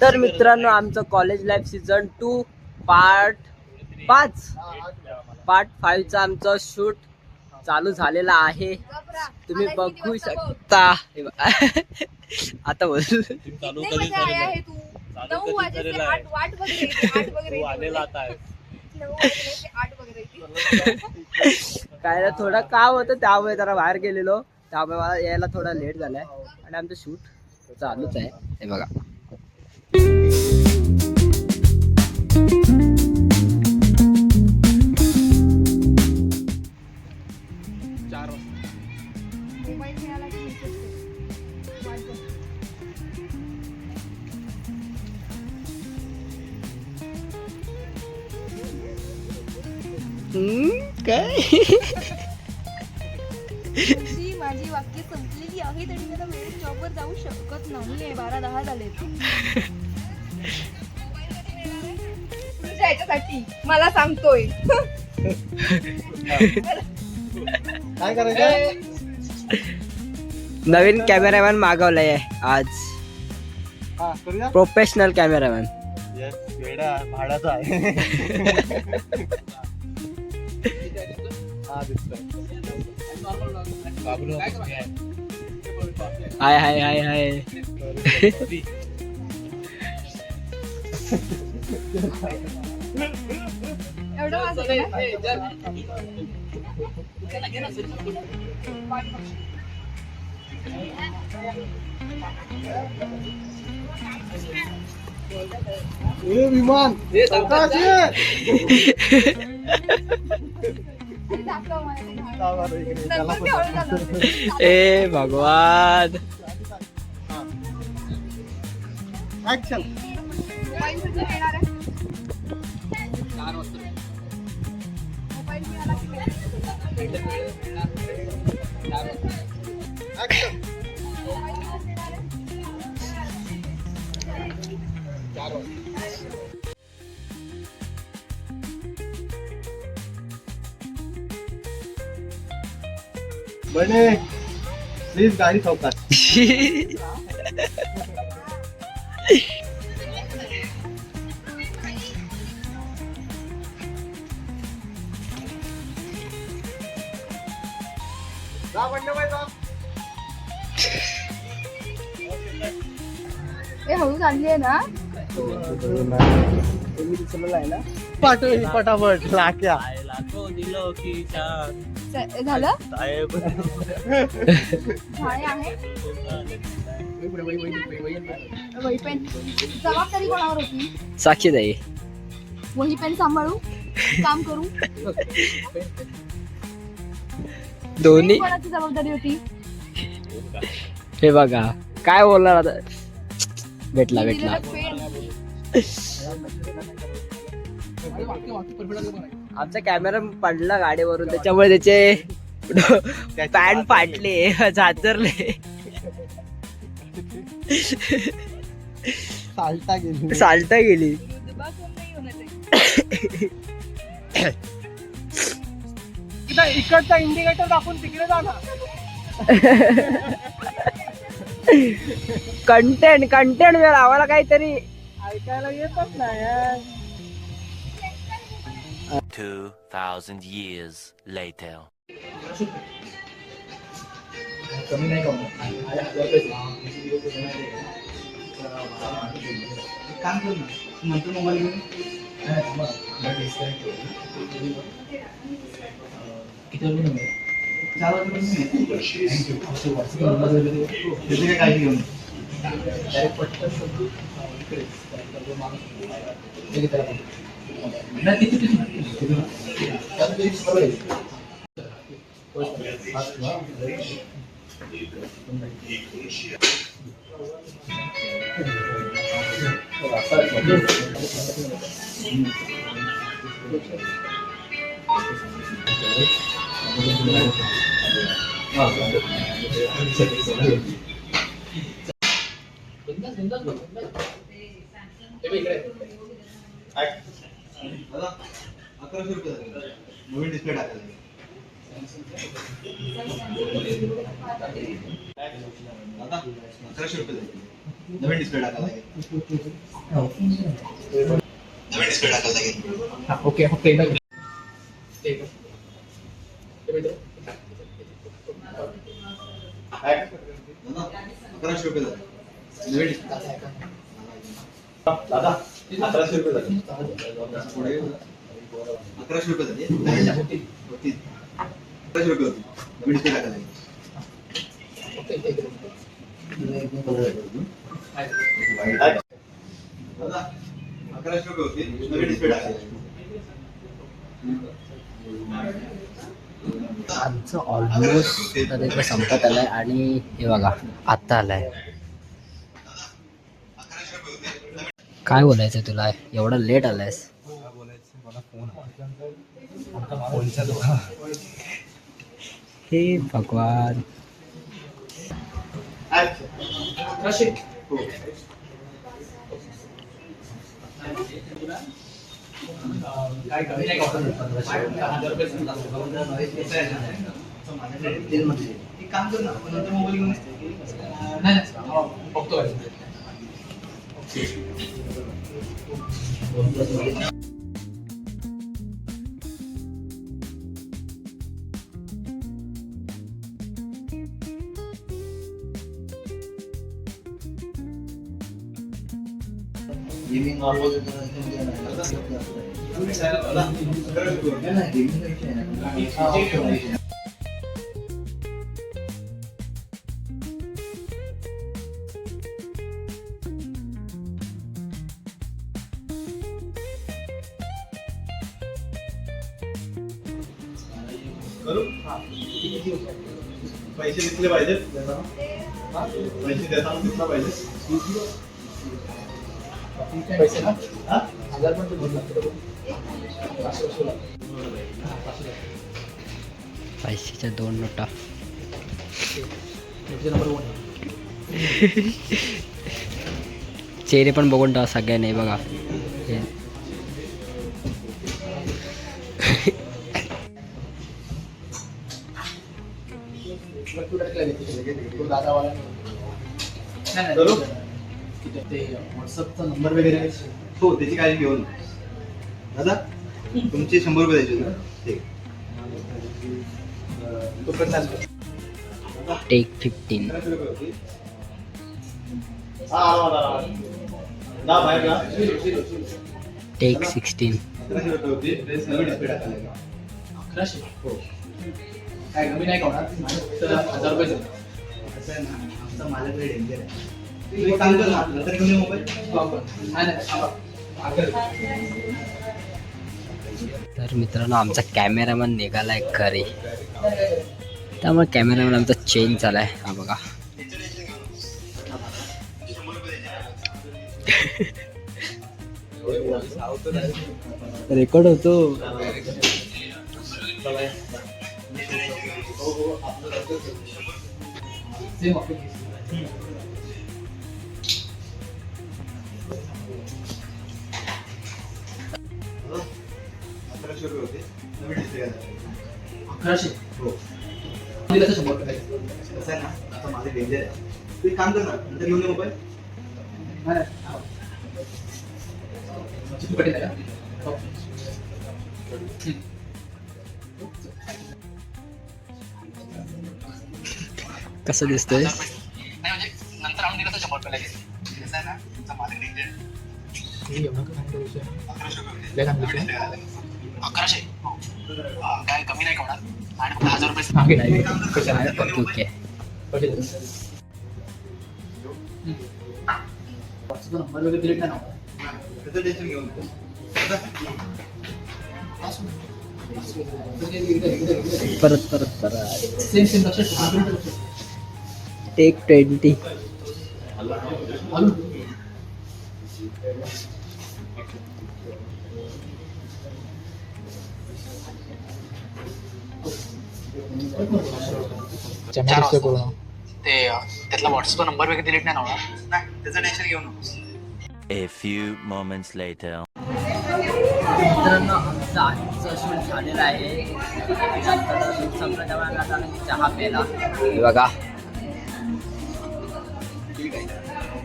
तर मित्रांनो आमचं कॉलेज लाईफ सीझन 2 पार्ट 5चा आमचं शूट चालू झालेला आहे. तुम्ही बघू शकता. आता बोल. काय ना थोडं काम होतं त्यामुळे जरा बाहेर गेलेलो, त्यामुळे मला यायला थोडा लेट झालाय आणि आमचं शूट चालूच आहे. हे बघा काय माझी वाक्य संपलेली आहे तरी मला वेळेत जॉबवर जाऊ शकत नाहीये. 12:10 झाले. याच्यासाठी मला सांगतोय काय करायचं. नवीन कॅमेरामॅन मागवलाय आज. Professional cameraman. भाड्याचा आहे. हाय हाय हाय हाय. एवढं विमान ए भगवान. ऍक्शन. बने प्लीज गाडी चौकात. हळू चालली आहे ना. पटापट लाक्या झालं आहे. वही पेन जबाबदारी कोणावर होती. साक्षी ताई. वही पेन सांभाळू काम करू दोन्ही. कोणाची जबाबदारी होती. हे बघा काय बोलणार आता. भेटला भेटला. आमचा कॅमेरा पडला गाडीवरून, त्याच्यामुळे त्याचे पॅन्ट फाटले, झाजरले, साल्टा गेली. इकडचा इंडिकेटर दाखवून तिकडे जा ना. कंटेंट जर आम्हाला काहीतरी ऐकायला येतच नाही. 2000 years later. कमी नाही काम करू ना. नंतर मोबाईल घेऊन किती वाजता 4 वाजता काय घेऊन नवीन डिस्प्ले टाकायला 1100 रुपये नवीन डिस्प्ले टाकायला लागेल. नवीन डिस्प्ले टाकायला लागेल. ओके ओके काय? दादा, 1100 रुपये झाले. नवीन डिस्प्ले दादा 1100 रुपये झाले. पुढे 1100 रुपये झाले. नवीन होती 1100 रुपये होती. नवीन डिस्प्ले टाकायला लागेल. दादा 1100 रुपये होती. नवीन डिस्प्ले टाकायला लागेल. आमचं ऑलमोस्ट तर इकडे संपत आलंय आणि हे बघा आत्ता आलाय. काय बोलायचं तुला एवढं लेट आलायस? हे भगवान. काय कमी नाही का? एक काम कर ना, आपण नंतर मोबाईल घेऊन नाही बघतो. गेमिंग करू. पैसे दिसले पाहिजेत. पैसे देताना दिसला पाहिजे. पैसे ना हा? 1000 पण ते भरला. पैशाच्या 2 नोटा. नंबर 1. चेहरे पण बघून टाका सगळ्यांनी बघा. हे करू? ते व्हॉट्सअपचा नंबर वगैरे हो, त्याची काळजी घेऊन दादा तुमचे 100 रुपये द्यायचे होते. ठीक. तो पण चालतो. टेक 15. 1100 रुपये होते. हा ना बाहेर ना. टेक 16. 1100 रुपये होते. नवीन डिस्प्ले टाकायला लागेल. 1100. हो. काय कमी नाही का होणार? तर 1000 रुपये झाले. कसं आहे ना, आमचा माझ्याकडे डेंजर आहे. तू एक काम कर ना, नंतर घेऊन ये मोबाईल. नाही थांबा. तर मित्रांनो आमचा कॅमेरामॅन निघालाय घरी. त्यामुळे कॅमेरामॅन आमचा चेंज झालाय. हा बघा. रेकॉर्ड होतो. होते. नवीन डिस्प्ले घ्यायला लागेल. 1100. हो. दिलं तर 100 रुपये. कसं आहे ना, आता माझं डेंजर आहे. तू एक काम कर ना, नंतर घेऊन ये मोबाईल. नाही चित्रपट आहे का? हो. कसं दिसतंय? नाही म्हणजे नंतर आणून दिलं तर 100 रुपये लागेल. कसं आहे ना, तुमचा माझं डेंजर आहे. एवढं काय सांगतो विषय? 1100 रुपये. 1100. हो. काय कमी नाही का होणार? आणि फक्त 1000 रुपये मागे नाही. ओके. व्हॉट्सअपचा नंबर वगैरे डिलीट नाही ना. त्याचं टेन्शन घेऊन नको. दादा, परत सेम लक्षात ठेवा. टेक 20. हॅलो. ते त्यातला व्हॉट्सअपचा नंबर वगैरे डिलीट नाही होणार. नाही, त्याचं टेन्शन घेऊ नको. A few moments later. मित्रांनो आमचं आजचं शूट झालेलं आहे. शूट संपलं त्यामुळे आता चहा प्यायला. हे बघा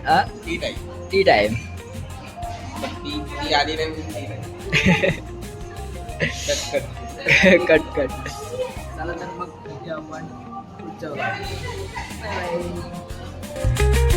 टी टाईम टी टाइम ती आली नाही म्हणून टी नाही. कट कट चला तर मग भेटूया आपण पुढच्या vlog. Bye bye.